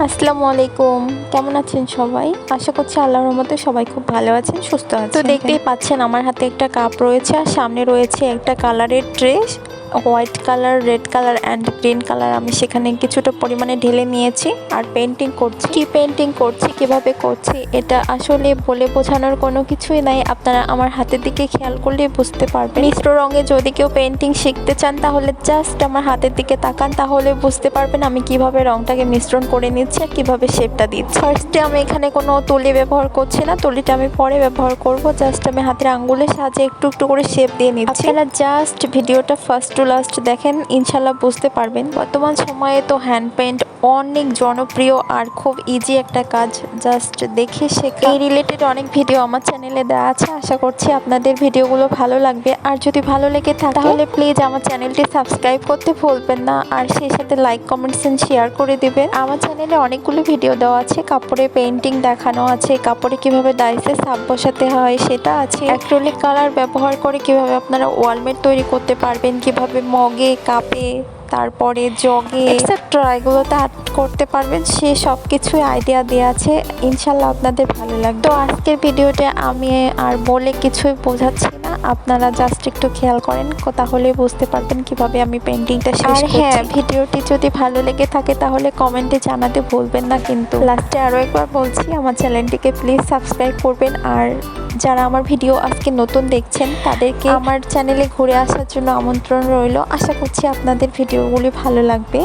আসসালামু আলাইকুম, কেমন আছেন সবাই? আশা করছি আল্লাহর রহমতে সবাই খুব ভালো আছেন, সুস্থ আছেন। তো দেখতেই পাচ্ছেন আমার হাতে একটা কাপ রয়েছে আর সামনে রয়েছে একটা কালারের tray. White colour, red colour and green colour আমি সেখানে কিছুটা পরিমাণে ঢেলে নিয়েছি আর পেন্টিং করছি। কি পেন্টিং করছি, কিভাবে করছি, এটা আসলে বলে বোঝানোর কোনো কিছুই নাই। আপনারা আমার হাতের দিকে খেয়াল করলে বুঝতে পারবেন। মিশ্র রঙে যদি কেউ পেন্টিং শিখতে চান তাহলে জাস্ট আমার হাতের দিকে তাকান, তাহলে বুঝতে পারবেন আমি কিভাবে রংটাকে মিশ্রণ করে নিচ্ছি আর কিভাবে শেপটা দিচ্ছি। ফার্স্টে আমি এখানে কোনো তুলি ব্যবহার করছি না, তুলিটা আমি পরে ব্যবহার করব। জাস্ট আমি হাতের আঙ্গুলের সাহায্যে একটু একটু করে শেপ দিয়ে নিচ্ছি। আপনারা জাস্ট ভিডিওটা ফার্স্ট টু লাস্ট দেখেন, ইনশাল্লাহ বুঝতে পারবেন। বর্তমান সময়ে তো হ্যান্ড পেইন্ট অনেক জনপ্রিয় আর খুব ইজি একটা কাজ, জাস্ট দেখে শেখা। এই রিলেটেড অনেক ভিডিও আমার চ্যানেলে দেওয়া আছে, আশা করছি আপনাদের ভিডিওগুলো ভালো লাগবে। আর যদি ভালো লেগে থাকে তাহলে প্লিজ আমার চ্যানেলটি সাবস্ক্রাইব করতে ভুলবেন না, আর সেই সাথে লাইক, কমেন্টস এন্ড শেয়ার করে দিবেন। আমার চ্যানেলে অনেকগুলো ভিডিও দেওয়া আছে, কাপড়ে পেইন্টিং দেখানো আছে, কাপড়ে কিভাবে ডাইসে ছাপ বসাতে হয় সেটা আছে, অ্যাক্রিলিক কালার ব্যবহার করে কিভাবে আপনারা ওয়ালমেট তৈরি করতে পারবেন, কিভাবে মগে, কাপে, তারপরে জগে এক্সেট্রা এগুলোতে আর্ট করতে পারবেন, সে সব কিছুই আইডিয়া দেওয়া আছে। ইনশাল্লাহ আপনাদের ভালো লাগবে। তো আজকের ভিডিওতে আমি আর বলে কিছুই বোঝাচ্ছি না, আপনারা জাস্ট একটু খেয়াল করেন, তাহলে বুঝতে পারবেন কিভাবে আমি পেন্টিংটা শেষ করছি। আর হ্যাঁ, ভিডিওটি যদি ভালো লেগে থাকে তাহলে কমেন্টে জানাতে ভুলবেন না। কিন্তু লাস্টে আরও একবার বলছি, আমার চ্যানেলটিকে প্লিজ সাবস্ক্রাইব করবেন। আর যারা আমার ভিডিও আজকে নতুন দেখছেন তাদেরকে আমার চ্যানেলে ঘুরে আসার জন্য আমন্ত্রণ রইল। আশা করছি আপনাদের ভিডিওগুলি ভালো লাগবে।